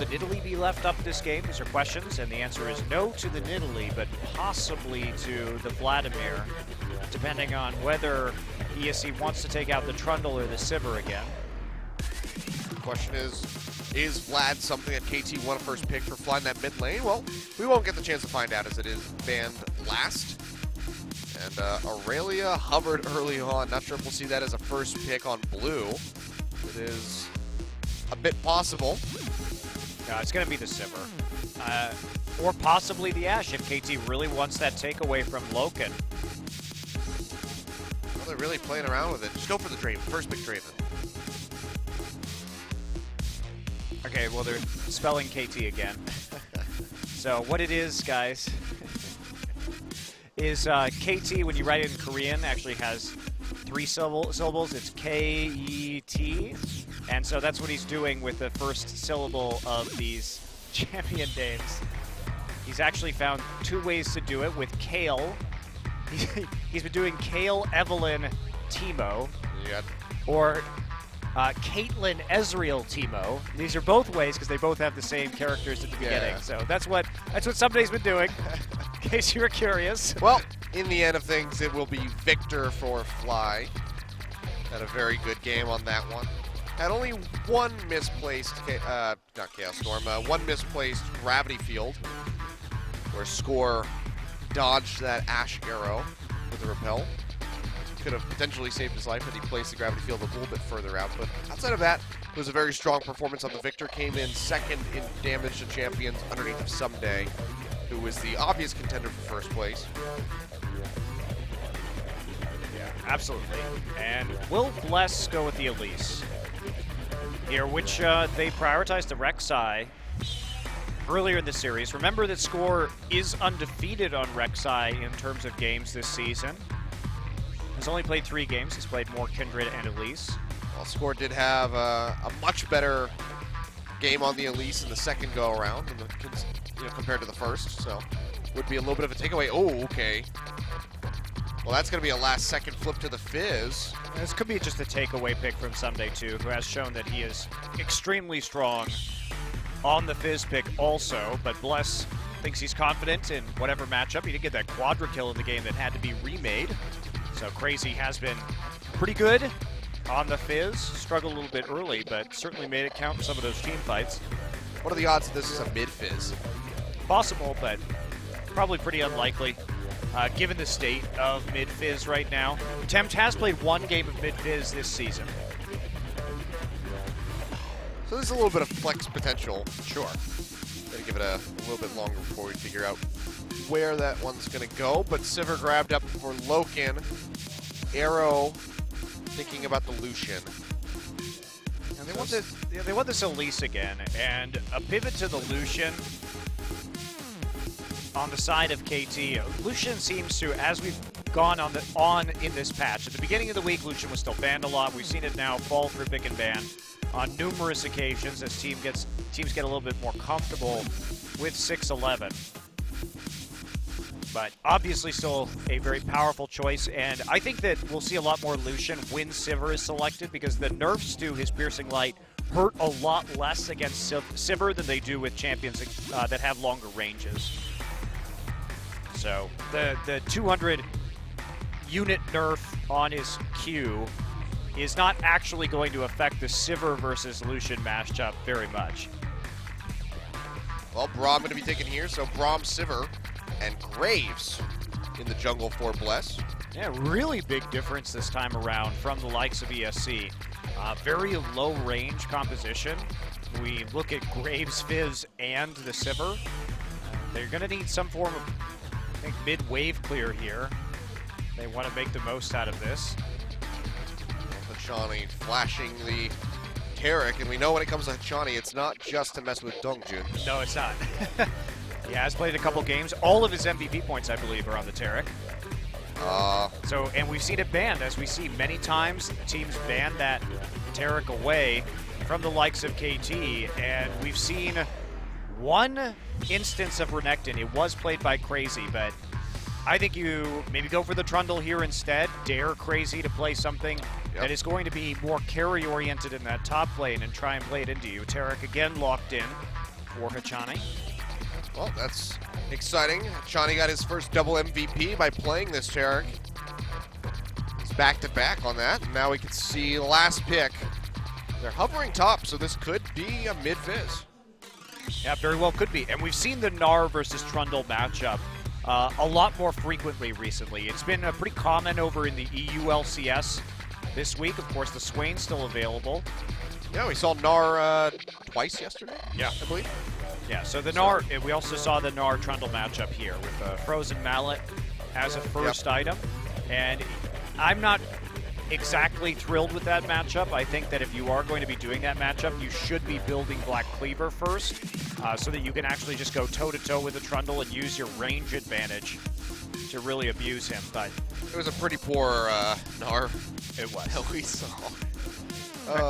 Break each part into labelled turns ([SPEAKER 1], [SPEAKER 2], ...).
[SPEAKER 1] the Nidalee be left up this game? These are questions, and the answer is no to the Nidalee, but possibly to the Vladimir, depending on whether ESC wants to take out the Trundle or the Sivir again.
[SPEAKER 2] The question is Vlad something that KT won a first pick for flying that mid lane? Well, we won't get the chance to find out as it is banned last. And Aurelia hovered early on. Not sure if we'll see that as a first pick on blue. It is a bit possible.
[SPEAKER 1] It's going to be the Sivir. Or possibly the Ashe if KT really wants that takeaway from LokeN.
[SPEAKER 2] Well, they're really playing around with it. Just go for the Draven. First pick Draven.
[SPEAKER 1] Okay, well, they're spelling KT again. So what it is, guys, is KT, when you write it in Korean, actually has 3 syllables. It's K-E-T. And so that's what he's doing with the first syllable of these champion names. He's actually found 2 ways to do it with Kale. He's been doing Kale, Evelyn, Teemo.
[SPEAKER 2] Yeah.
[SPEAKER 1] Or Caitlyn, Ezreal, Teemo. These are both ways because they both have the same characters at the beginning. So that's what Ssumday's been doing, in case you were curious.
[SPEAKER 2] Well, in the end of things, it will be Viktor for Fly. Had a very good game on that one. Had only one misplaced, not Chaos Storm, one misplaced Gravity Field, where Score dodged that Ashe arrow with a repel. Could have potentially saved his life had he placed the Gravity Field a little bit further out, but outside of that, it was a very strong performance on the Viktor. Came in second in damage to champions underneath of Ssumday, who was the obvious contender for first place.
[SPEAKER 1] Yeah, absolutely. And will Bless go with the Elise here, which they prioritized the Rek'Sai earlier in the series. Remember that Score is undefeated on Rek'Sai in terms of games this season. He's only played 3 games. He's played more Kindred and Elise.
[SPEAKER 2] Well, Score did have a much better game on the Elise in the second go-around, compared to the first, so would be a little bit of a takeaway. Oh, okay. Well, that's going to be a last-second flip to the Fizz.
[SPEAKER 1] This could be just a takeaway pick from Ssumday, too, who has shown that he is extremely strong on the Fizz pick also, but Bless thinks he's confident in whatever matchup. He did get that quadra kill in the game that had to be remade. So Crazy has been pretty good on the Fizz. Struggled a little bit early, but certainly made it count in some of those team fights.
[SPEAKER 2] What are the odds that this is a mid-Fizz?
[SPEAKER 1] Possible, but probably pretty unlikely, given the state of mid-Fizz right now. Tempt has played 1 game of mid-Fizz this season.
[SPEAKER 2] So there's a little bit of flex potential.
[SPEAKER 1] Sure.
[SPEAKER 2] Gotta give it a little bit longer before we figure out where that one's going to go, but Sivir grabbed up for LokeN. Arrow thinking about the Lucian.
[SPEAKER 1] And they want this Elise again, and a pivot to the Lucian on the side of KT. Lucian seems to, as we've gone on in this patch, at the beginning of the week, Lucian was still banned a lot. We've seen it now fall through pick and ban on numerous occasions as teams get a little bit more comfortable with 6-11. But obviously still a very powerful choice, and I think that we'll see a lot more Lucian when Sivir is selected, because the nerfs to his Piercing Light hurt a lot less against Sivir than they do with champions that have longer ranges. So the 200 unit nerf on his Q is not actually going to affect the Sivir versus Lucian matchup very much.
[SPEAKER 2] Well, Braum going to be taken here, so Braum, Sivir, and Graves in the jungle for Bless.
[SPEAKER 1] Yeah, really big difference this time around from the likes of ESC. Very low range composition. We look at Graves, Fizz, and the Sivir. They're going to need some form of, I think, mid-wave clear here. They want to make the most out of this.
[SPEAKER 2] Hachani flashing the Taric, and we know when it comes to Hachani, it's not just to mess with Dongjun.
[SPEAKER 1] No, it's not. He has played a couple games. All of his MVP points, I believe, are on the Taric. And we've seen it banned, as we see many times teams ban that Taric away from the likes of KT, and we've seen one instance of Renekton. It was played by Crazy, but I think you maybe go for the Trundle here instead. Dare Crazy to play something that is going to be more carry-oriented in that top lane and try and play it into you. Taric again locked in.
[SPEAKER 2] for
[SPEAKER 1] Hachani.
[SPEAKER 2] Well, that's exciting. Hachani got his first double MVP by playing this Taric. He's back-to-back on that, and now we can see the last pick. They're hovering top, so this could be a mid-Fizz.
[SPEAKER 1] Yeah, very well could be. And we've seen the Gnar versus Trundle matchup a lot more frequently recently. It's been pretty common over in the EU LCS this week. Of course, the Swain's still available.
[SPEAKER 2] Yeah, we saw Gnar twice yesterday,
[SPEAKER 1] yeah,
[SPEAKER 2] I believe.
[SPEAKER 1] Yeah, so the Gnar, we also saw the Gnar Trundle matchup here with Frozen Mallet as a first item. And I'm not exactly thrilled with that matchup. I think that if you are going to be doing that matchup, you should be building Black Cleaver first so that you can actually just go toe-to-toe with the Trundle and use your range advantage to really abuse him. But
[SPEAKER 2] it was a pretty poor Gnar.
[SPEAKER 1] It was.
[SPEAKER 2] That we saw.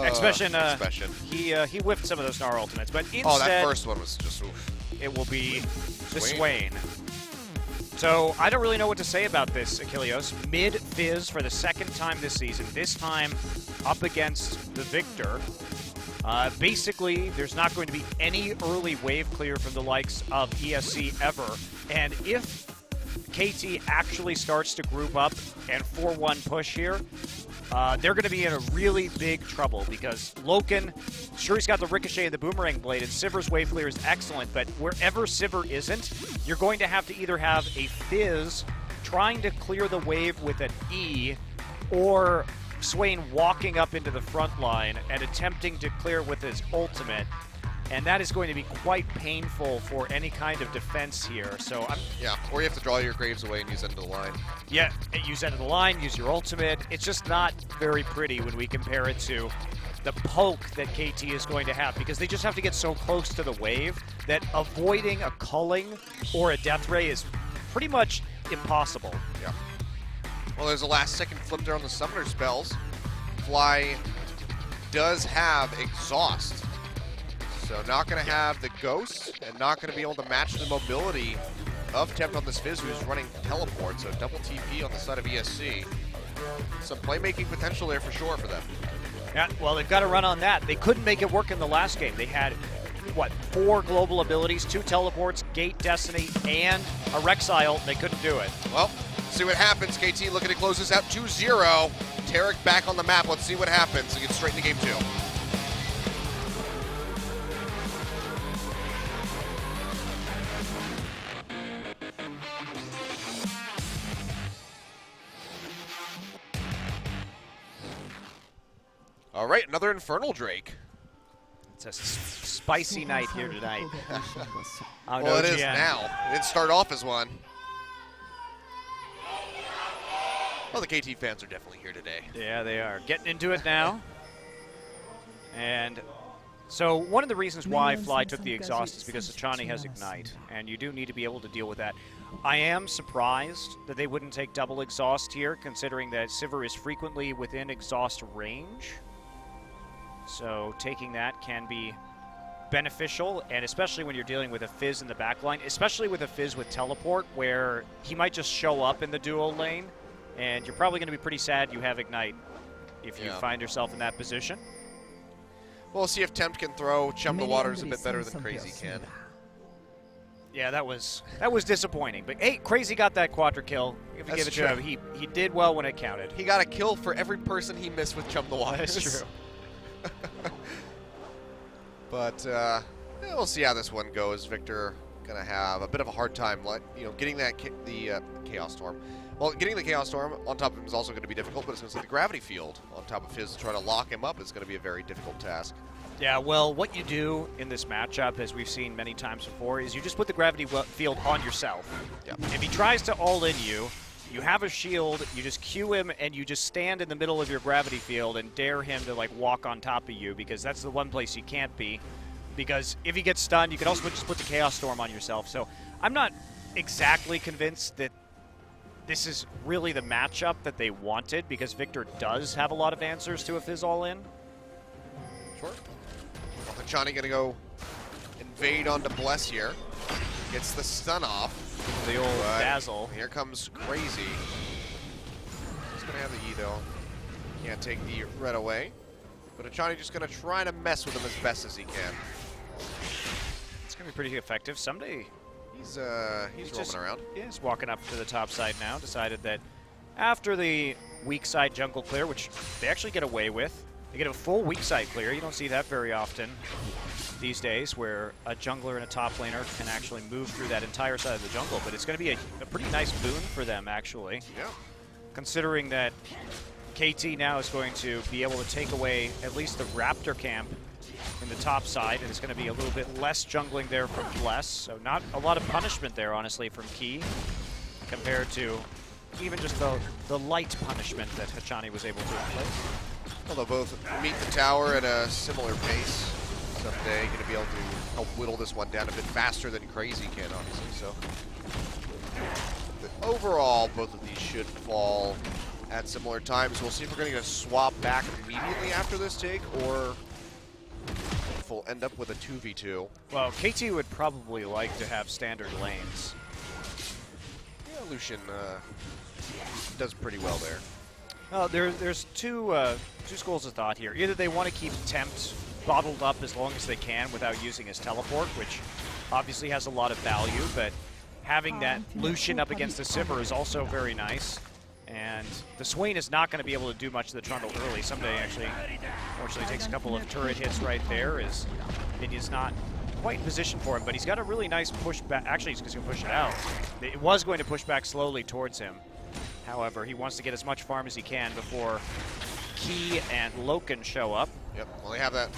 [SPEAKER 1] Expression,
[SPEAKER 2] Expression.
[SPEAKER 1] He whiffed some of those Gnar ultimates, but instead...
[SPEAKER 2] Oh, that first one was just oof.
[SPEAKER 1] It will be the Swain. So I don't really know what to say about this, Achilleos. Mid-Fizz for the second time this season, this time up against the Viktor. Basically, there's not going to be any early wave clear from the likes of ESC Ever. And if KT actually starts to group up and 4-1 push here, they're going to be in a really big trouble because LokeN, sure, he's got the Ricochet and the Boomerang Blade, and Sivir's wave clear is excellent, but wherever Sivir isn't, you're going to have to either have a Fizz trying to clear the wave with an E, or Swain walking up into the front line and attempting to clear with his ultimate. And that is going to be quite painful for any kind of defense here. So
[SPEAKER 2] yeah, or you have to draw your Graves away and use end of the line.
[SPEAKER 1] Yeah, use end of the line, use your ultimate. It's just not very pretty when we compare it to the poke that KT is going to have, because they just have to get so close to the wave that avoiding a culling or a death ray is pretty much impossible.
[SPEAKER 2] Yeah. Well, there's a last-second flip there on the summoner spells. Fly does have exhaust. So not going to have the Ghost, and not going to be able to match the mobility of Tempt on this Fizz, who's running teleport. So double TP on the side of ESC. Some playmaking potential there for sure for them.
[SPEAKER 1] Yeah, well, they've got to run on that. They couldn't make it work in the last game. They had, what, 4 global abilities, 2 teleports, Gate Destiny, and a Rexile. They couldn't do it.
[SPEAKER 2] Well, see what happens. KT looking to close this out 2-0. Taric back on the map. Let's see what happens. We get straight into game 2. All right, another Infernal Drake.
[SPEAKER 1] It's a spicy night here tonight.
[SPEAKER 2] Well, it is now. It didn't start off as one. Well, the KT fans are definitely here today.
[SPEAKER 1] Yeah, they are. Getting into it now. And so one of the reasons why Fly took the exhaust is because Hachani has Ignite, and you do need to be able to deal with that. I am surprised that they wouldn't take double exhaust here, considering that Sivir is frequently within exhaust range. So taking that can be beneficial, and especially when you're dealing with a Fizz in the backline, especially with a Fizz with teleport, where he might just show up in the duo lane, and you're probably going to be pretty sad you have Ignite if you find yourself in that position.
[SPEAKER 2] We'll see if Tempt can throw Chum the Waters a bit better than Crazy can.
[SPEAKER 1] Yeah, that was disappointing. But hey, Crazy got that quadra kill. If you give it to him, he did well when it counted.
[SPEAKER 2] He got a kill for every person he missed with Chum the Waters.
[SPEAKER 1] That's true.
[SPEAKER 2] But yeah, we'll see how this one goes. Viktor gonna have a bit of a hard time, getting that the Chaos Storm. Well, getting the Chaos Storm on top of him is also going to be difficult, but it's going to be the Gravity Field on top of Fizz to try to lock him up is going to be a very difficult task.
[SPEAKER 1] Yeah, well, what you do in this matchup, as we've seen many times before, is you just put the Gravity Field on yourself.
[SPEAKER 2] Yeah.
[SPEAKER 1] If he tries to all-in you, you have a shield, you just Q him, and you just stand in the middle of your Gravity Field and dare him to, walk on top of you, because that's the one place you can't be. Because if he gets stunned, you can also just put the Chaos Storm on yourself. So I'm not exactly convinced that this is really the matchup that they wanted, because Viktor does have a lot of answers to a Fizz all-in.
[SPEAKER 2] Sure. Well, Hachani going to go invade onto Bless here. Gets the stun off.
[SPEAKER 1] The old Dazzle.
[SPEAKER 2] Here comes Crazy. He's going to have the E, though. Can't take the red away. But Hachani just going to try to mess with him as best as he can.
[SPEAKER 1] be pretty effective. Ssumday,
[SPEAKER 2] He's roaming around.
[SPEAKER 1] Yeah, he's walking up to the top side now. Decided that after the weak side jungle clear, which they actually get away with, they get a full weak side clear. You don't see that very often these days, where a jungler and a top laner can actually move through that entire side of the jungle. But it's going to be a pretty nice boon for them, actually.
[SPEAKER 2] Yeah.
[SPEAKER 1] Considering that KT now is going to be able to take away at least the Raptor camp in the top side, and it's going to be a little bit less jungling there from Bless. So not a lot of punishment there, honestly, from Key, compared to even just the light punishment that Hachani was able to inflict.
[SPEAKER 2] Well, they'll both meet the tower at a similar pace. Someday going to be able to help whittle this one down a bit faster than Crazy can, obviously. So but overall, both of these should fall at similar times. We'll see if we're going to swap back immediately after this take, or if we'll end up with a 2v2.
[SPEAKER 1] Well, KT would probably like to have standard lanes.
[SPEAKER 2] Yeah, Lucian does pretty well there.
[SPEAKER 1] There's two schools of thought here. Either they want to keep Tempt bottled up as long as they can without using his teleport, which obviously has a lot of value, but having that Lucian up against the Sivir is also very nice. And the Swain is not going to be able to do much to the Trundle early. Ssumday actually, unfortunately, takes a couple of turret hits right there, as Minion's not quite in position for him, but he's got a really nice push back. Actually, he's going to push it out. It was going to push back slowly towards him. However, he wants to get as much farm as he can before Key and LokeN show up.
[SPEAKER 2] Yep, well, they have that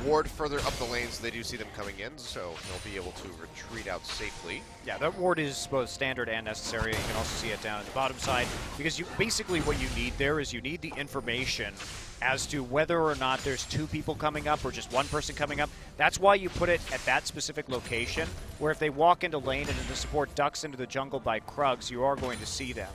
[SPEAKER 2] ward further up the lanes. They do see them coming in, so they'll be able to retreat out safely.
[SPEAKER 1] Yeah, that ward is both standard and necessary. You can also see it down at the bottom side, because basically what you need there is you need the information as to whether or not there's two people coming up or just one person coming up. That's why you put it at that specific location, where if they walk into lane and the support ducks into the jungle by Krugs, you are going to see them.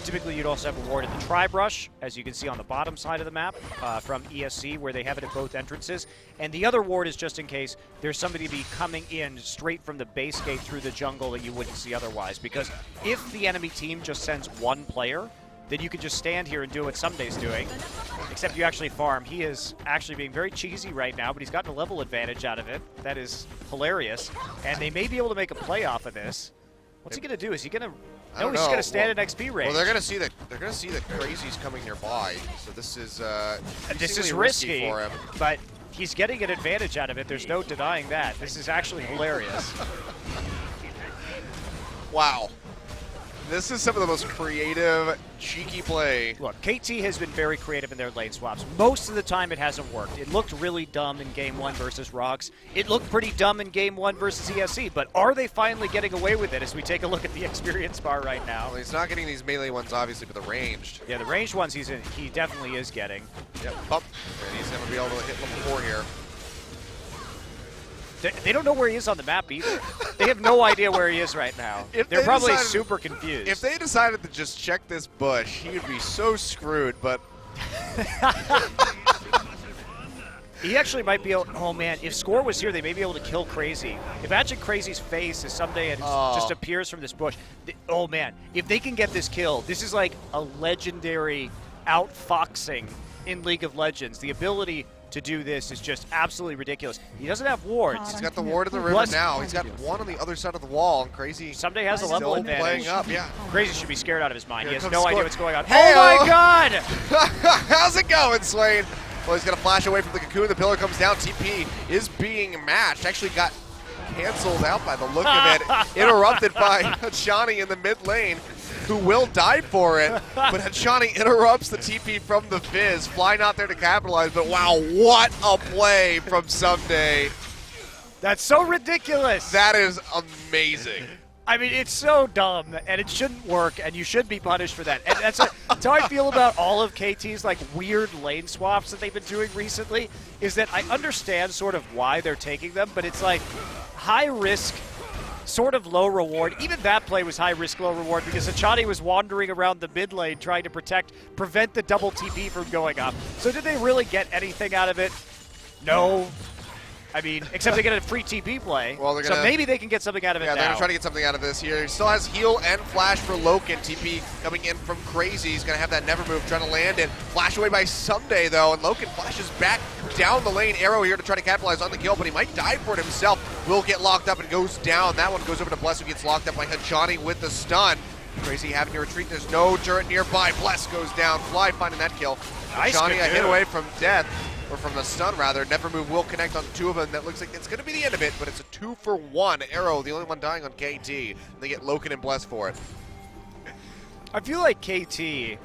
[SPEAKER 1] Typically, you'd also have a ward at the Tri-Brush, as you can see on the bottom side of the map from ESC, where they have it at both entrances. And the other ward is just in case there's somebody to be coming in straight from the base gate through the jungle that you wouldn't see otherwise. Because if the enemy team just sends one player, then you can just stand here and do what Ssumday's doing, except you actually farm. He is actually being very cheesy right now, but he's gotten a level advantage out of it. That is hilarious. And they may be able to make a play off of this. What's he going to do? Is he going to... No, he's just going to stand at XP range.
[SPEAKER 2] Well, they're going to see that Crazy's coming nearby. So this is
[SPEAKER 1] risky
[SPEAKER 2] for him.
[SPEAKER 1] But he's getting an advantage out of it. There's no denying that. This is actually hilarious.
[SPEAKER 2] Wow. This is some of the most creative, cheeky play.
[SPEAKER 1] Look, KT has been very creative in their lane swaps. Most of the time it hasn't worked. It looked really dumb in Game 1 versus Rocks. It looked pretty dumb in Game 1 versus ESC, but are they finally getting away with it as we take a look at the experience bar right now?
[SPEAKER 2] Well, he's not getting these melee ones, obviously, but the ranged.
[SPEAKER 1] Yeah, the ranged ones he definitely is getting.
[SPEAKER 2] Yep, bump. And he's going to be able to hit level 4 here.
[SPEAKER 1] They don't know where he is on the map either. They have no idea where he is right now. They're probably super confused.
[SPEAKER 2] If they decided to just check this bush, he would be so screwed, but...
[SPEAKER 1] He actually might be able... Oh, man. If Score was here, they may be able to kill Crazy. Imagine Crazy's face as Ssumday it just appears from this bush. Oh, man. If they can get this kill, this is like a legendary outfoxing in League of Legends. The ability to do this is just absolutely ridiculous. He doesn't have wards.
[SPEAKER 2] He's got the ward in the river now. He's got one on the other side of the wall, and Crazy
[SPEAKER 1] Ssumday has a level advantage.
[SPEAKER 2] Playing up, yeah.
[SPEAKER 1] Crazy should be scared out of his mind. He has no
[SPEAKER 2] Score.
[SPEAKER 1] idea what's going on.
[SPEAKER 2] Hey-o.
[SPEAKER 1] Oh my god!
[SPEAKER 2] How's it going, Swain? Well, he's going to flash away from the cocoon. The pillar comes down. TP is being matched. Actually got canceled out by the look of it. Interrupted by Hachani in the mid lane, who will die for it. But Hachani interrupts the TP from the Fizz. Fly not there to capitalize, but wow, what a play from Ssumday.
[SPEAKER 1] That's so ridiculous.
[SPEAKER 2] That is amazing.
[SPEAKER 1] I mean, it's so dumb, and it shouldn't work, and you should be punished for that. And that's how I feel about all of KT's like weird lane swaps that they've been doing recently, is that I understand sort of why they're taking them, but it's like high risk, sort of low reward. Even that play was high risk, low reward, because Hachani was wandering around the mid lane trying to prevent the double TP from going up. So did they really get anything out of it? No. I mean, except they get a free TP play.
[SPEAKER 2] Well, they're
[SPEAKER 1] so
[SPEAKER 2] gonna,
[SPEAKER 1] maybe they can get something out of it
[SPEAKER 2] yeah,
[SPEAKER 1] now.
[SPEAKER 2] they're going to try to get something out of this here. He still has heal and flash for LokeN. TP coming in from Crazy. He's going to have that never move, trying to land it. Flash away by Ssumday, though, and LokeN flashes back down the lane. Arrow here to try to capitalize on the kill, but he might die for it himself. Will get locked up and goes down. That one goes over to Bless, who gets locked up by Hachani with the stun. Crazy having to retreat. There's no turret nearby. Bless goes down. Fly finding that kill.
[SPEAKER 1] Nice,
[SPEAKER 2] Hachani a hit
[SPEAKER 1] move.
[SPEAKER 2] away from death. Or from the stun, rather. Never move will connect on two of them. That looks like it's going to be the end of it, but it's a 2-for-1. Arrow, the only one dying on KT. They get LokeN and Bless for it.
[SPEAKER 1] I feel like KT,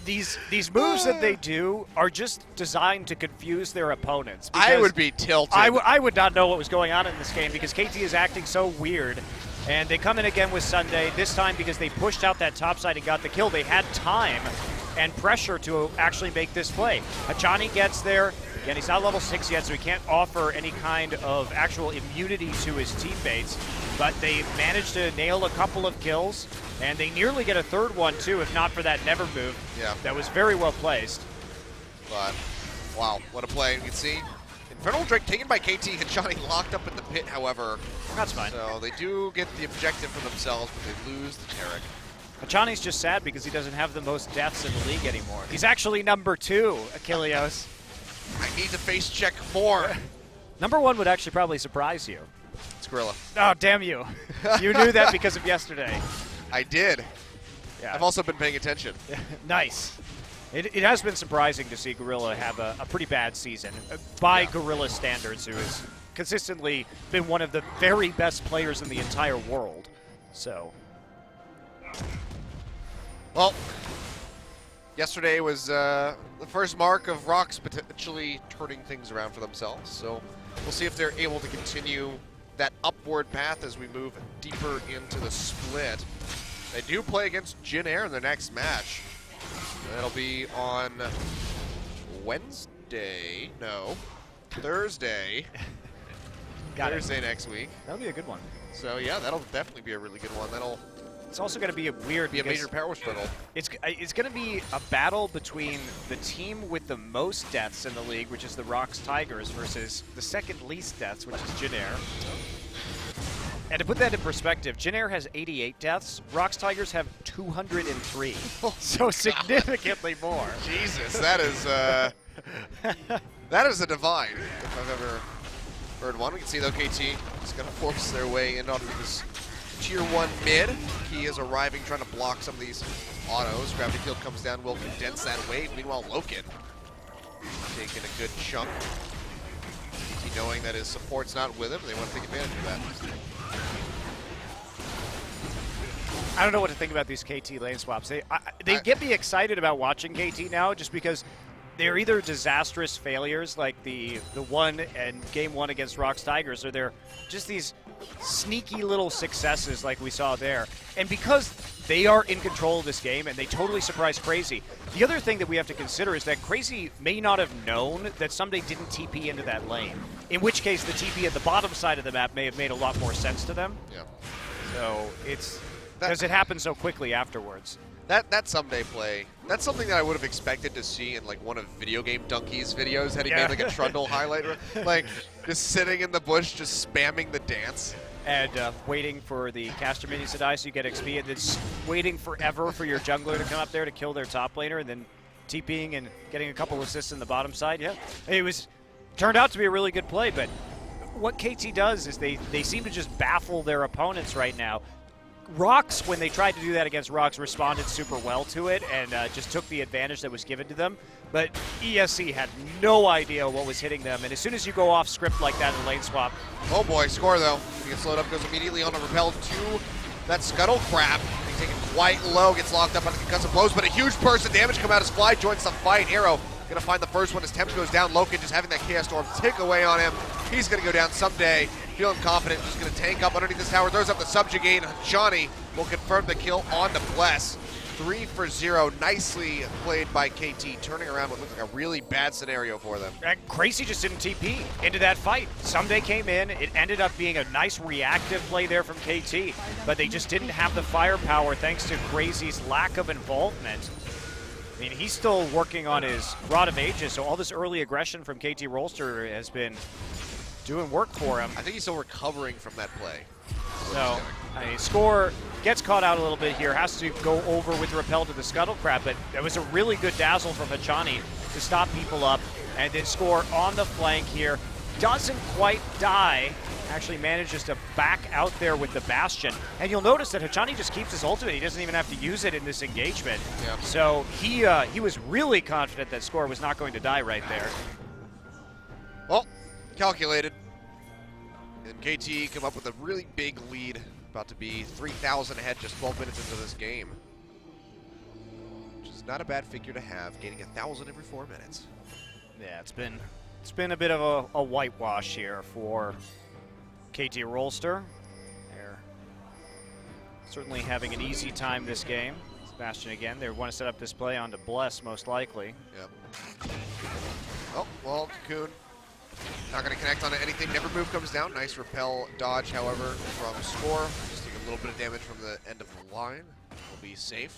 [SPEAKER 1] these moves that they do are just designed to confuse their opponents.
[SPEAKER 2] I would be tilted.
[SPEAKER 1] I would not know what was going on in this game because KT is acting so weird. And they come in again with Ssumday, this time because they pushed out that top side and got the kill. They had time and pressure to actually make this play. Hachani gets there. Again, he's not level 6 yet, so he can't offer any kind of actual immunity to his teammates. But they managed to nail a couple of kills, and they nearly get a third one, too, if not for that never move.
[SPEAKER 2] Yeah.
[SPEAKER 1] That was very well placed.
[SPEAKER 2] But, wow, what a play. You can see Infernal Drake taken by KT. Hachani locked up in the pit, however.
[SPEAKER 1] That's fine.
[SPEAKER 2] So they do get the objective for themselves, but they lose the Taric.
[SPEAKER 1] Hachani's just sad because he doesn't have the most deaths in the league anymore. He's actually number 2, Achilleos.
[SPEAKER 2] I need to face check more.
[SPEAKER 1] Number 1 would actually probably surprise you.
[SPEAKER 2] It's Gorilla.
[SPEAKER 1] Oh, damn you. You knew that because of yesterday.
[SPEAKER 2] I did.
[SPEAKER 1] Yeah.
[SPEAKER 2] I've also been paying attention.
[SPEAKER 1] Nice. It has been surprising to see Gorilla have a pretty bad season. By Gorilla standards, who has consistently been one of the very best players in the entire world. So.
[SPEAKER 2] Well, yesterday was the first mark of Rocks potentially turning things around for themselves. So we'll see if they're able to continue that upward path as we move deeper into the split. They do play against Jin Air in their next match. That'll be on Wednesday. No, Thursday. Thursday next week.
[SPEAKER 1] That'll be a good one.
[SPEAKER 2] So yeah, that'll definitely be a really good one. That'll
[SPEAKER 1] It's also going to be a weird.
[SPEAKER 2] be a major power struggle.
[SPEAKER 1] It's going to be a battle between the team with the most deaths in the league, which is the Rocks Tigers, versus the second least deaths, which is Jin Air. And to put that in perspective, Jin Air has 88 deaths. Rocks Tigers have 203. So significantly more.
[SPEAKER 2] Jesus, that is a divide if I've ever heard one. We can see though KT is going to force their way in onto this Tier 1 mid. He is arriving, trying to block some of these autos. Gravity Field comes down, will condense that wave. Meanwhile, LokeN taking a good chunk. KT knowing that his support's not with him, they want to take advantage of that.
[SPEAKER 1] I don't know what to think about these KT lane swaps. They get me excited about watching KT now just because they're either disastrous failures like the one and game 1 against Rocks Tigers, or they're just these sneaky little successes like we saw there. And because they are in control of this game and they totally surprised Crazy, the other thing that we have to consider is that Crazy may not have known that Ssumday didn't TP into that lane, in which case the TP at the bottom side of the map may have made a lot more sense to them.
[SPEAKER 2] Yeah.
[SPEAKER 1] So it's because it happened so quickly afterwards.
[SPEAKER 2] That Ssumday play, that's something that I would have expected to see in like one of Video Game Donkey's videos had he made like a Trundle highlight. Like just sitting in the bush, just spamming the dance.
[SPEAKER 1] And waiting for the caster minions to die so you get XP, and then waiting forever for your jungler to come up there to kill their top laner, and then TPing and getting a couple assists in the bottom side. Yeah, it turned out to be a really good play, but what KT does is they seem to just baffle their opponents right now. Rocks, when they tried to do that against Rocks, responded super well to it and just took the advantage that was given to them. But ESC had no idea what was hitting them, and as soon as you go off script like that in lane swap.
[SPEAKER 2] Oh boy, score though. He gets slowed up, goes immediately on a repel to that Scuttle Crab. He's taken quite low, gets locked up on the concussive blows, but a huge burst of damage come out as Fly joins the fight. Arrow gonna find the first one as Tempt goes down. LokeN just having that Chaos Storm tick away on him. He's gonna go down Ssumday. Feeling confident, just gonna tank up underneath this tower, throws up the Subjugate. Hachani will confirm the kill on the Bless. 3 for 0, nicely played by KT, turning around what looked like a really bad scenario for them.
[SPEAKER 1] And Crazy just didn't TP into that fight. Ssumday came in, it ended up being a nice reactive play there from KT, but they just didn't have the firepower thanks to Crazy's lack of involvement. I mean, he's still working on his Rod of Ages, so all this early aggression from KT Rolster has been doing work for him.
[SPEAKER 2] I think he's still recovering from that play.
[SPEAKER 1] So, I mean, Score gets caught out a little bit here, has to go over with Repel to the Scuttle Crab, but it was a really good dazzle from Hachani to stop people up, and then Score on the flank here. Doesn't quite die, actually manages to back out there with the Bastion. And you'll notice that Hachani just keeps his ultimate. He doesn't even have to use it in this engagement.
[SPEAKER 2] Yep.
[SPEAKER 1] So he was really confident that Score was not going to die right there.
[SPEAKER 2] Well, calculated. And KT come up with a really big lead. About to be 3,000 ahead just 12 minutes into this game. Which is not a bad figure to have, gaining 1,000 every 4 minutes.
[SPEAKER 1] Yeah, it's been a bit of a whitewash here for KT Rolster. They're certainly having an easy time this game. Bastion again. They want to set up this play onto Bless, most likely.
[SPEAKER 2] Yep. Oh, well, Cocoon not going to connect on anything. Never move comes down. Nice repel dodge, however, from Score. Just take a little bit of damage from the end of the line. Will be safe.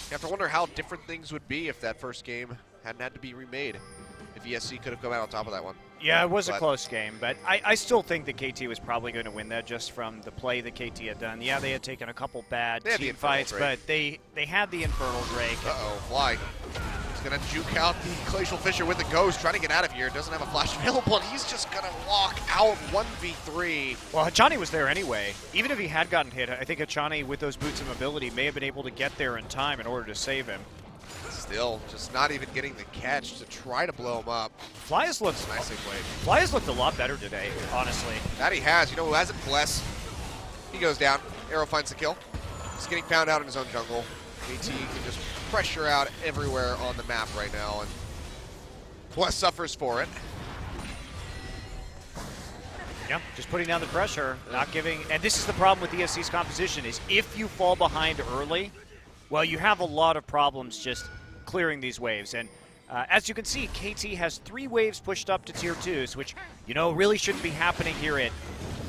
[SPEAKER 2] You have to wonder how different things would be if that first game hadn't had to be remade. If ESC could have come out on top of that one.
[SPEAKER 1] Yeah, it was a close game, but I still think that KT was probably going to win that just from the play that KT had done. Yeah, they had taken a couple bad team fights, but they had the Infernal Drake.
[SPEAKER 2] Uh-oh, Fly. He's going to juke out the Glacial Fissure with the Ghost, trying to get out of here. Doesn't have a flash available, and he's just going to walk out 1v3.
[SPEAKER 1] Well, Hachani was there anyway. Even if he had gotten hit, I think Hachani, with those boots of mobility, may have been able to get there in time in order to save him.
[SPEAKER 2] Still, just not even getting the catch to try to blow him up.
[SPEAKER 1] Fly has looked
[SPEAKER 2] nicely played.
[SPEAKER 1] Fly has looked a lot better today, honestly.
[SPEAKER 2] That he has. You know who hasn't? Bless. He goes down. Arrow finds the kill. He's getting found out in his own jungle. AT can just pressure out everywhere on the map right now, and Bless suffers for it.
[SPEAKER 1] Yeah, just putting down the pressure, not giving. And this is the problem with ESC's composition: is if you fall behind early, well, you have a lot of problems just clearing these waves. And as you can see, KT has 3 waves pushed up to tier 2s, which, you know, really shouldn't be happening here at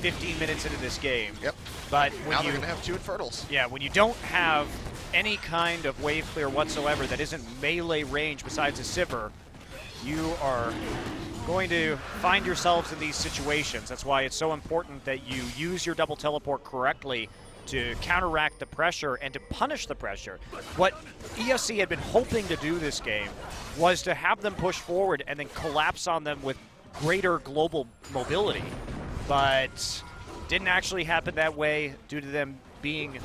[SPEAKER 1] 15 minutes into this game.
[SPEAKER 2] Yep.
[SPEAKER 1] But when
[SPEAKER 2] now they're going to have 2 Infernals.
[SPEAKER 1] Yeah, when you don't have any kind of wave clear whatsoever that isn't melee range besides a Sivir, you are going to find yourselves in these situations. That's why it's so important that you use your double teleport correctly to counteract the pressure and to punish the pressure. What ESC had been hoping to do this game was to have them push forward and then collapse on them with greater global mobility. But didn't actually happen that way due to them being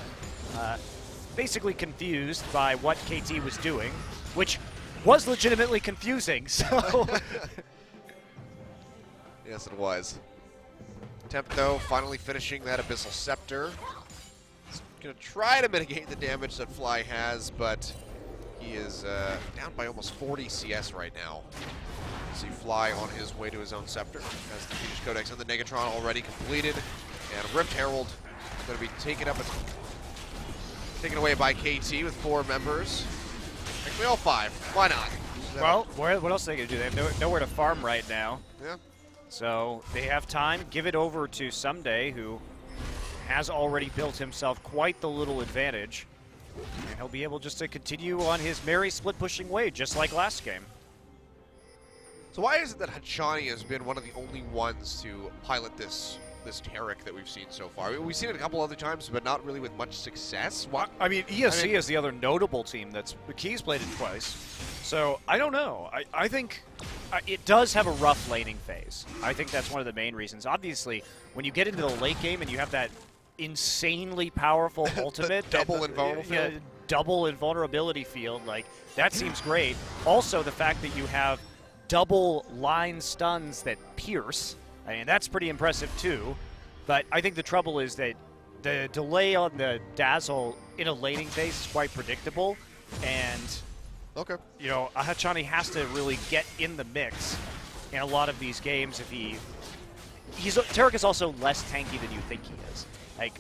[SPEAKER 1] basically confused by what KT was doing, which was legitimately confusing. So
[SPEAKER 2] Yes, it was. Tempt, though, finally finishing that Abyssal Scepter. Going to try to mitigate the damage that Fly has, but he is down by almost 40 CS right now. See Fly on his way to his own Scepter. Has the Fiendish Codex and the Negatron already completed. And Rift Herald is going to be taken taken away by KT with 4 members. Actually, all 5. Why not?
[SPEAKER 1] Well, what else are they going to do? They have nowhere to farm right now.
[SPEAKER 2] Yeah.
[SPEAKER 1] So they have time. Give it over to Ssumday, who has already built himself quite the little advantage. And he'll be able just to continue on his merry split-pushing way, just like last game.
[SPEAKER 2] So why is it that Hachani has been one of the only ones to pilot this Taric that we've seen so far? We've seen it a couple other times, but not really with much success.
[SPEAKER 1] I mean, ESC is the other notable team that's Key's played it twice. So I don't know. I think it does have a rough laning phase. I think that's one of the main reasons. Obviously, when you get into the late game and you have that insanely powerful ultimate,
[SPEAKER 2] double invulnerable field.
[SPEAKER 1] Double invulnerability field, like that seems great. Also, the fact that you have double line stuns that pierce, I mean, that's pretty impressive too. But I think the trouble is that the delay on the dazzle in a laning phase is quite predictable, and
[SPEAKER 2] okay,
[SPEAKER 1] you know, Hachani has to really get in the mix in a lot of these games. If Taric is also less tanky than you think he is.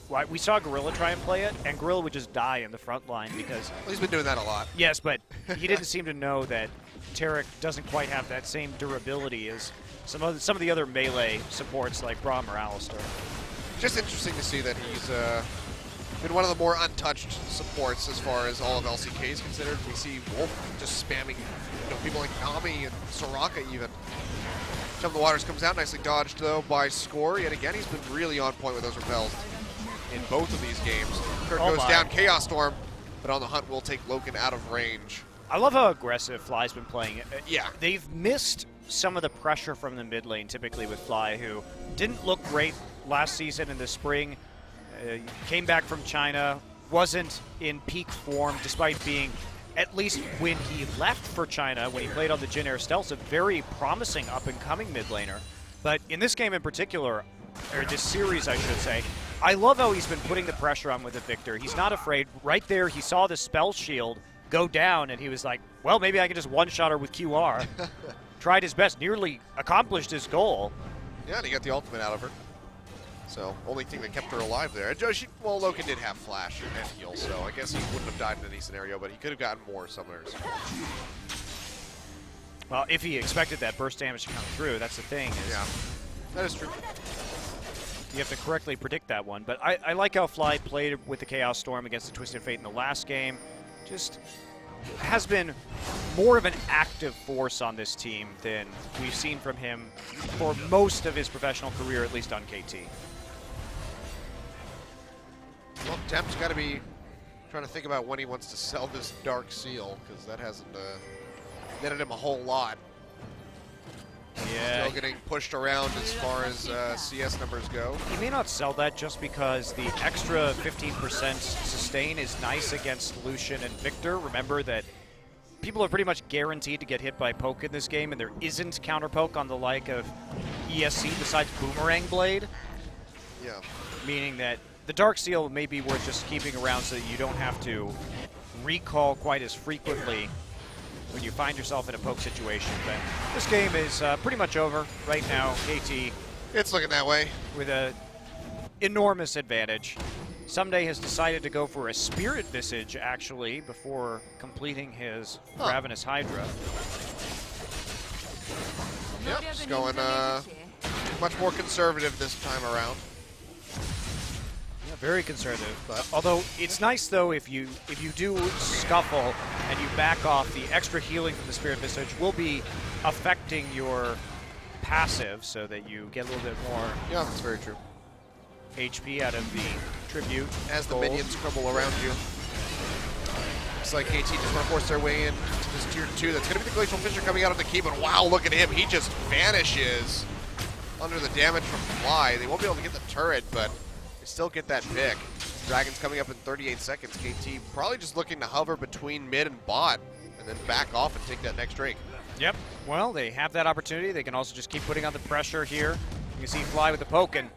[SPEAKER 1] Like, we saw Gorilla try and play it, and Gorilla would just die in the front line because...
[SPEAKER 2] Well, he's been doing that a lot.
[SPEAKER 1] Yes, but he didn't seem to know that Taric doesn't quite have that same durability as some of the other melee supports like Braum or Rolster.
[SPEAKER 2] Just interesting to see that he's been one of the more untouched supports as far as all of LCK is considered. We see Wolf just spamming people like Nami and Soraka even. Some of the Waters comes out, nicely dodged though by Score. Yet again, he's been really on point with those repels in both of these games. Kurt goes down, Chaos Storm, but on the hunt will take LokeN out of range.
[SPEAKER 1] I love how aggressive Fly's been playing it.
[SPEAKER 2] Yeah.
[SPEAKER 1] They've missed some of the pressure from the mid lane, typically with Fly, who didn't look great last season in the spring. Came back from China, wasn't in peak form, despite being, at least when he left for China, when he played on the Jin Air Stealth, a very promising up-and-coming mid laner. But in this game in particular, or this series I should say, I love how he's been putting the pressure on with the Viktor. He's not afraid. Right there, he saw the spell shield go down, and he was like, well, maybe I can just one-shot her with QR. Tried his best, nearly accomplished his goal.
[SPEAKER 2] Yeah, and he got the ultimate out of her. So, only thing that kept her alive there. Well, LokeN did have flash and heal, so I guess he wouldn't have died in any scenario, but he could have gotten more summoners.
[SPEAKER 1] Well, if he expected that burst damage to come through, that's the thing.
[SPEAKER 2] Yeah, that is true.
[SPEAKER 1] You have to correctly predict that one. But I like how Fly played with the Chaos Storm against the Twisted Fate in the last game. Just has been more of an active force on this team than we've seen from him for most of his professional career, at least on KT.
[SPEAKER 2] Well, Tempt's got to be trying to think about when he wants to sell this Dark Seal, because that hasn't netted him a whole lot.
[SPEAKER 1] Yeah.
[SPEAKER 2] Still getting pushed around as far as CS numbers go.
[SPEAKER 1] He may not sell that just because the extra 15% sustain is nice against Lucian and Viktor. Remember that people are pretty much guaranteed to get hit by poke in this game, and there isn't counter poke on the like of ESC besides Boomerang Blade.
[SPEAKER 2] Yeah.
[SPEAKER 1] Meaning that the Dark Seal may be worth just keeping around so that you don't have to recall quite as frequently when you find yourself in a poke situation. But this game is pretty much over right now. KT,
[SPEAKER 2] it's looking that way,
[SPEAKER 1] with an enormous advantage. Ssumday has decided to go for a Spirit Visage, actually, before completing his Ravenous Hydra.
[SPEAKER 2] Yep, just going much more conservative this time around.
[SPEAKER 1] Yeah, very conservative. But although it's nice though if you do scuffle and you back off, the extra healing from the Spirit Visage will be affecting your passive, so that you get a little bit more.
[SPEAKER 2] Yeah, that's very true.
[SPEAKER 1] HP out of the tribute
[SPEAKER 2] as the minions crumble around you. Looks like KT just want to force their way in to this tier 2. That's going to be the Glacial Fissure coming out of the key, but wow, look at him. He just vanishes under the damage from Fly. They won't be able to get the turret, but they still get that pick. Dragon's coming up in 38 seconds. KT probably just looking to hover between mid and bot and then back off and take that next Drake.
[SPEAKER 1] Yep. Well, they have that opportunity. They can also just keep putting on the pressure here. You can see Fly with the poke, and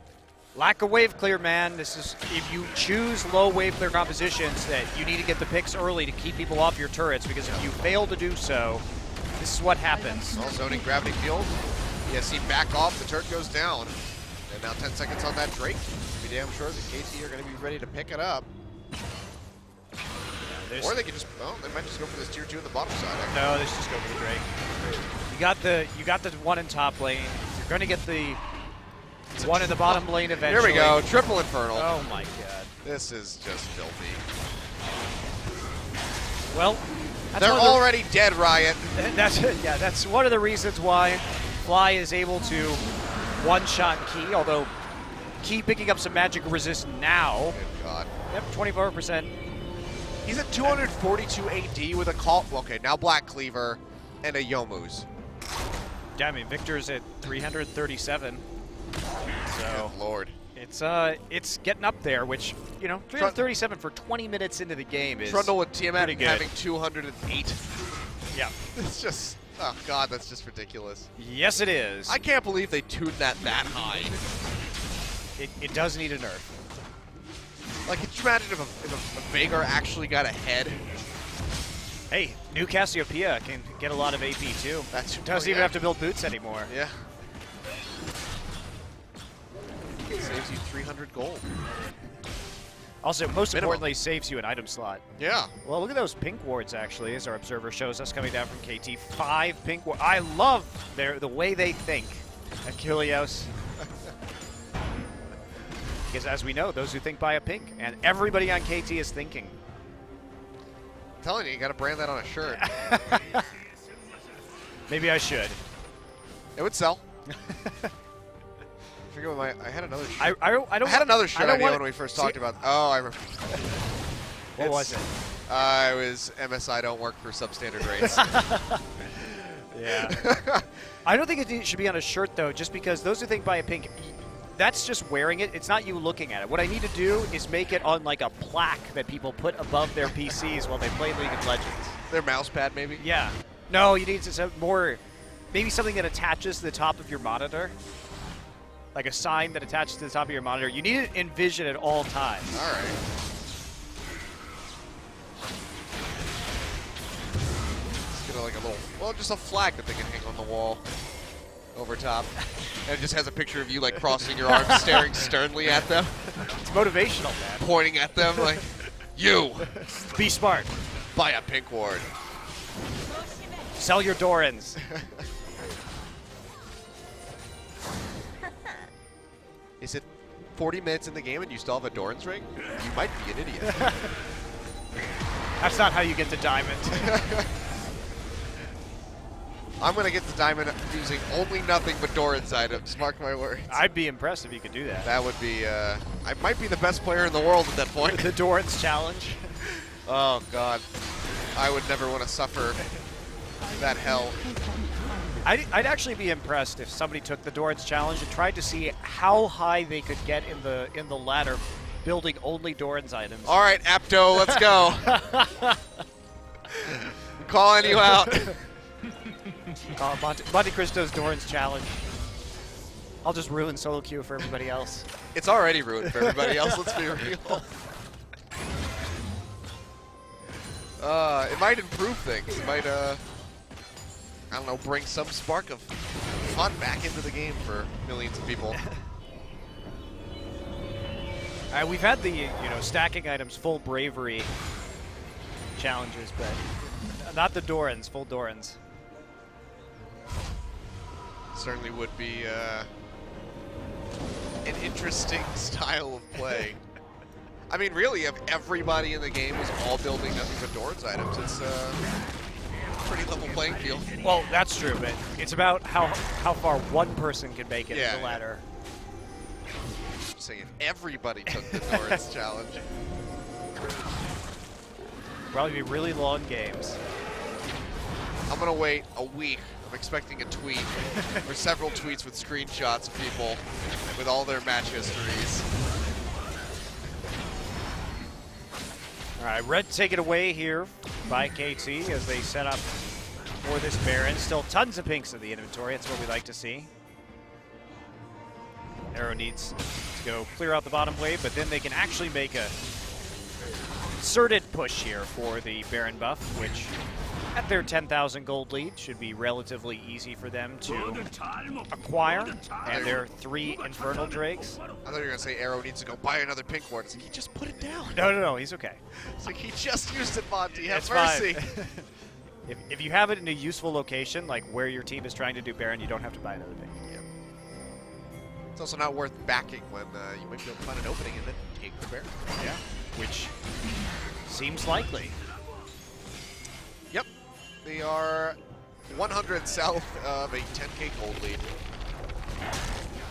[SPEAKER 1] lack of wave clear, man. This is, if you choose low wave clear compositions, that you need to get the picks early to keep people off your turrets, because if you fail to do so, this is what happens.
[SPEAKER 2] Well, zoning Gravity Field. ESC back off, the turret goes down. And now 10 seconds on that Drake. Be damn sure that KT are going to be ready to pick it up. Or they could just, well, they might just go for this tier 2 in the bottom side. Actually.
[SPEAKER 1] No, let's just go for the Drake. You got the one in top lane. You're going to get the one in the bottom lane eventually.
[SPEAKER 2] Here we go, triple Infernal.
[SPEAKER 1] Oh my god.
[SPEAKER 2] This is just filthy.
[SPEAKER 1] Well,
[SPEAKER 2] they're already dead, Riot.
[SPEAKER 1] That's one of the reasons why Fly is able to one-shot Key, although Key picking up some magic resist now.
[SPEAKER 2] Good god.
[SPEAKER 1] Yep, 24%.
[SPEAKER 2] He's at 242 AD with a call. Okay, now Black Cleaver and a Yomu's.
[SPEAKER 1] Yeah, I mean, Viktor's at 337. So
[SPEAKER 2] good lord.
[SPEAKER 1] It's getting up there, which, you know, 337 for 20 minutes into the game is
[SPEAKER 2] Trundle with Tiamat
[SPEAKER 1] good.
[SPEAKER 2] having 208.
[SPEAKER 1] Yeah.
[SPEAKER 2] It's just, oh god, that's just ridiculous.
[SPEAKER 1] Yes, it is.
[SPEAKER 2] I can't believe they tuned that high.
[SPEAKER 1] It does need a nerf.
[SPEAKER 2] Like, could you imagine if a Veigar actually got ahead?
[SPEAKER 1] Hey, new Cassiopeia can get a lot of AP too. Doesn't even have to build boots anymore.
[SPEAKER 2] Yeah. It saves you 300 gold.
[SPEAKER 1] Also, most importantly, saves you an item slot.
[SPEAKER 2] Yeah.
[SPEAKER 1] Well, look at those pink wards, actually, as our observer shows us coming down from KT. 5 pink wards. I love the way they think, Achilleos. Because as we know, those who think buy a pink, and everybody on KT is thinking.
[SPEAKER 2] I'm telling you got to brand that on a shirt.
[SPEAKER 1] Maybe I should.
[SPEAKER 2] It would sell. I forget what I had another shirt.
[SPEAKER 1] I don't.
[SPEAKER 2] I had another shirt idea when we first
[SPEAKER 1] see,
[SPEAKER 2] talked about. Oh, I remember.
[SPEAKER 1] What was it?
[SPEAKER 2] It was MSI don't work for substandard rates.
[SPEAKER 1] Yeah. I don't think it should be on a shirt though, just because those who think buy a pink, that's just wearing it. It's not you looking at it. What I need to do is make it on like a plaque that people put above their PCs while they play League of Legends.
[SPEAKER 2] Their mouse pad, maybe?
[SPEAKER 1] Yeah. No, you need to have more, maybe something that attaches to the top of your monitor. Like a sign that attaches to the top of your monitor. You need it in vision at all times.
[SPEAKER 2] All right. Just get like a little, well, just a flag that they can hang on the wall over top. And it just has a picture of you like crossing your arms, staring sternly at them.
[SPEAKER 1] It's motivational, man.
[SPEAKER 2] Pointing at them like, you!
[SPEAKER 1] Be smart.
[SPEAKER 2] Buy a pink ward.
[SPEAKER 1] Sell your Dorans.
[SPEAKER 2] Is it 40 minutes in the game and you still have a Doran's ring? You might be an idiot.
[SPEAKER 1] That's not how you get to Diamond.
[SPEAKER 2] I'm going to get to Diamond using only nothing but Doran's items, mark my words.
[SPEAKER 1] I'd be impressed if you could do that.
[SPEAKER 2] That would be, I might be the best player in the world at that point.
[SPEAKER 1] The Doran's challenge.
[SPEAKER 2] Oh, God. I would never want to suffer that hell.
[SPEAKER 1] I'd actually be impressed if somebody took the Doran's challenge and tried to see how high they could get in the ladder, building only Doran's items.
[SPEAKER 2] All right, Apto, let's go. I'm calling you out.
[SPEAKER 1] Monte Cristo's Doran's challenge. I'll just ruin solo queue for everybody else.
[SPEAKER 2] It's already ruined for everybody else, let's be real. It might improve things. It might, I don't know, bring some spark of fun back into the game for millions of people.
[SPEAKER 1] We've had the, stacking items full bravery challenges, but not the Dorans, full Dorans.
[SPEAKER 2] Certainly would be an interesting style of play. I mean, really, if everybody in the game was all building nothing but Doran's items, it's a pretty level playing field.
[SPEAKER 1] Well, that's true, but it's about how far one person can make it in the ladder.
[SPEAKER 2] I'm saying if everybody took the Doran's challenge.
[SPEAKER 1] Probably be really long games.
[SPEAKER 2] I'm going to wait a week. I'm expecting a tweet or several tweets with screenshots of people with all their match histories.
[SPEAKER 1] All right, Red take it away here by KT as they set up for this Baron. Still tons of pinks in the inventory. That's what we like to see. Arrow needs to go clear out the bottom wave, but then they can actually make a concerted push here for the Baron buff, which at their 10,000 gold lead should be relatively easy for them to acquire. And their 3 Infernal Drakes.
[SPEAKER 2] I thought you were going to say Arrow needs to go buy another pink ward. It's like, he just put it down.
[SPEAKER 1] No, he's okay.
[SPEAKER 2] It's like, he just used it, Monty. Have
[SPEAKER 1] That's
[SPEAKER 2] mercy.
[SPEAKER 1] fine. If you have it in a useful location, like where your team is trying to do Baron, you don't have to buy another pink.
[SPEAKER 2] Yeah. It's also not worth backing when you might be able to find an opening and then take the Baron.
[SPEAKER 1] Yeah, which seems likely.
[SPEAKER 2] Yep. They are 100 south of a 10k gold lead.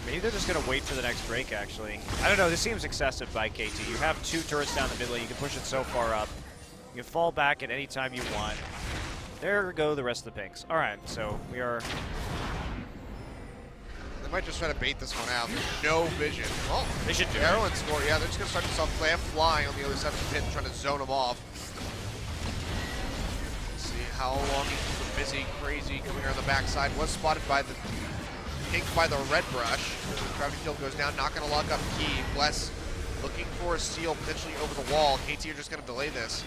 [SPEAKER 1] Maybe they're just going to wait for the next break, actually. I don't know. This seems excessive by KT. You have 2 turrets down the mid lane. You can push it so far up. You can fall back at any time you want. There go the rest of the pinks. All right, so we are...
[SPEAKER 2] They might just try to bait this one out. There's no vision. Oh,
[SPEAKER 1] they should do
[SPEAKER 2] Arrow and score. Yeah, they're just going to start this off. They have Fly on the other side of the pit, trying to zone him off. Let's see how long he can keep busy, crazy, coming around the backside. Was spotted by the pink by the red brush. Gravity kill goes down, not going to lock up Key. Bless looking for a steal potentially over the wall. KT are just going to delay this.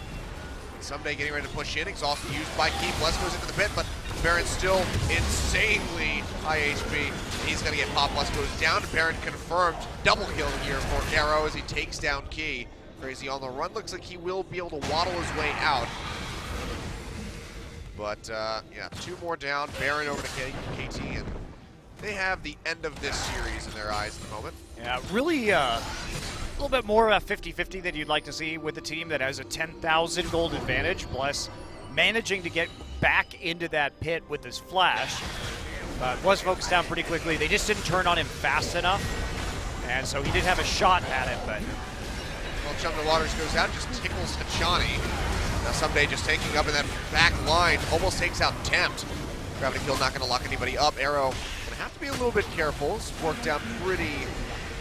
[SPEAKER 2] Ssumday getting ready to push in. Exhaust used by Key. Bless goes into the pit, but Baron's still insanely high HP. He's going to get popped. Bless goes down. Baron confirmed double kill here for Arrow as he takes down Key. Crazy on the run. Looks like he will be able to waddle his way out. But, yeah, 2 more down. Baron over to KT, and they have the end of this series in their eyes at the moment.
[SPEAKER 1] Yeah, really a little bit more of a 50-50 than you'd like to see with a team that has a 10,000 gold advantage. Bless managing to get back into that pit with his flash. but was focused down pretty quickly. They just didn't turn on him fast enough, and so he did have a shot at it, but...
[SPEAKER 2] Well, Chumley Waters goes out, just tickles Hachani. Now Ssumday just taking up in that back line, almost takes out Tempt. Gravity Kill not going to lock anybody up. Arrow going to have to be a little bit careful. It's worked down pretty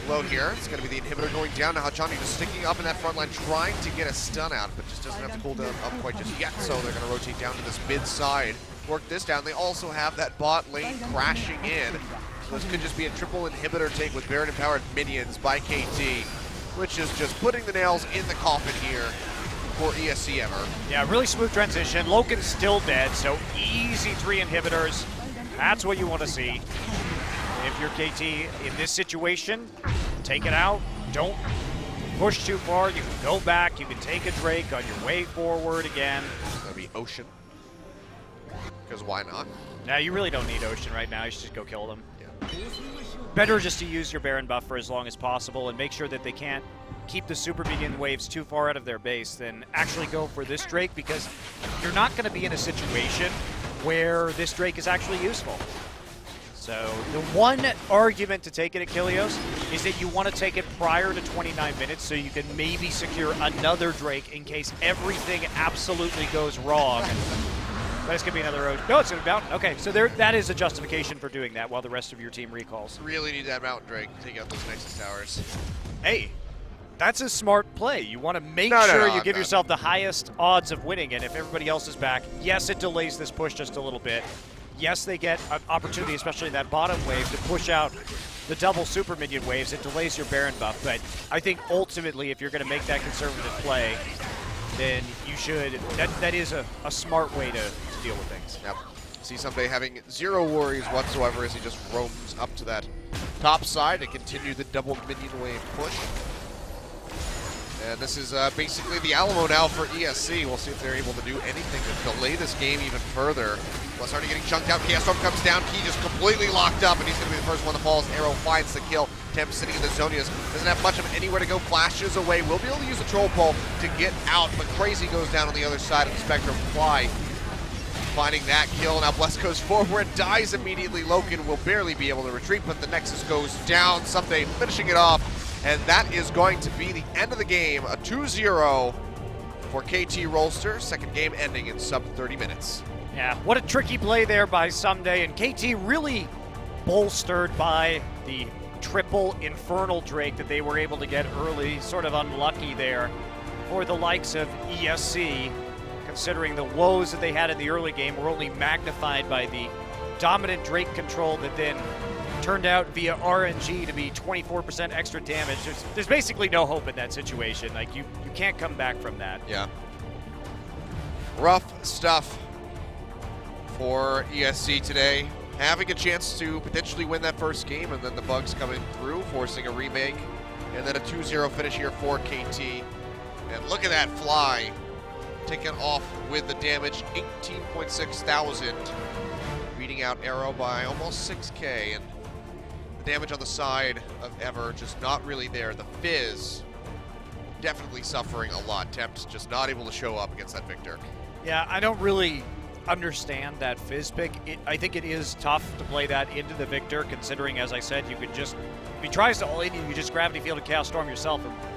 [SPEAKER 2] low here. It's going to be the inhibitor going down. Now Hachani just sticking up in that front line, trying to get a stun out, but just doesn't have to cool down up quite just yet. So they're going to rotate down to this mid side, work this down. They also have that bot lane crashing in. So this could just be a triple inhibitor take with Baron empowered minions by KT, which is just putting the nails in the coffin here for ESC Ever.
[SPEAKER 1] Yeah, really smooth transition. LokeN's still dead, so easy 3 inhibitors. That's what you want to see. If you're KT in this situation, take it out. Don't push too far. You can go back. You can take a Drake on your way forward again.
[SPEAKER 2] It's going to be Ocean, because why not?
[SPEAKER 1] Now, you really don't need Ocean right now. You should just go kill them.
[SPEAKER 2] Yeah.
[SPEAKER 1] Better just to use your Baron buff for as long as possible and make sure that they can't keep the super minion waves too far out of their base than actually go for this Drake, because you're not going to be in a situation where this Drake is actually useful. So the one argument to take it at Kilios is that you want to take it prior to 29 minutes so you can maybe secure another Drake in case everything absolutely goes wrong. But it's going to be another road. No, it's going to be Mountain. Okay, so that is a justification for doing that while the rest of your team recalls.
[SPEAKER 2] Really need that Mountain Drake to take out those Nexus towers.
[SPEAKER 1] Hey, that's a smart play. You want to make sure you give yourself the highest odds of winning, and if everybody else is back, yes, it delays this push just a little bit. Yes, they get an opportunity, especially in that bottom wave, to push out the double super minion waves. It delays your Baron buff, but I think ultimately if you're going to make that conservative play, then you should, that is a smart way to deal with things.
[SPEAKER 2] Yep. See Ssumday having zero worries whatsoever as he just roams up to that top side to continue the double minion wave push. And this is basically the Alamo now for ESC. We'll see if they're able to do anything to delay this game even further. Plus already getting chunked out. Chaos Storm comes down. Key just completely locked up, and he's going to be the first one to fall as Arrow finds the kill. Tempt sitting in the Zonias. Doesn't have much of anywhere to go. Flashes away. Will be able to use a Troll Pole to get out, but Crazy goes down on the other side of the Spectrum. Fly finding that kill. Now Bless goes forward, dies immediately. LokeN will barely be able to retreat, but the Nexus goes down. Ssumday finishing it off. And that is going to be the end of the game, a 2-0 for KT Rolster. Second game ending in sub 30 minutes.
[SPEAKER 1] Yeah, what a tricky play there by Ssumday, and KT really bolstered by the triple Infernal Drake that they were able to get early. Sort of unlucky there for the likes of ESC, considering the woes that they had in the early game were only magnified by the dominant Drake control that then turned out via RNG to be 24% extra damage. There's basically no hope in that situation. Like, you can't come back from that.
[SPEAKER 2] Yeah. Rough stuff for ESC today. Having a chance to potentially win that first game, and then the bugs coming through, forcing a remake, and then a 2-0 finish here for KT. And look at that Fly taking off with the damage, 18.6 thousand, beating out Arrow by almost 6K, and damage on the side of Ever just not really there. The Fizz definitely suffering a lot. Tempt just not able to show up against that Viktor.
[SPEAKER 1] Yeah, I don't really understand that Fizz pick. I think it is tough to play that into the Viktor, considering, as I said, you could just, if he tries to all in you, you just Gravity Field and Chaos Storm yourself and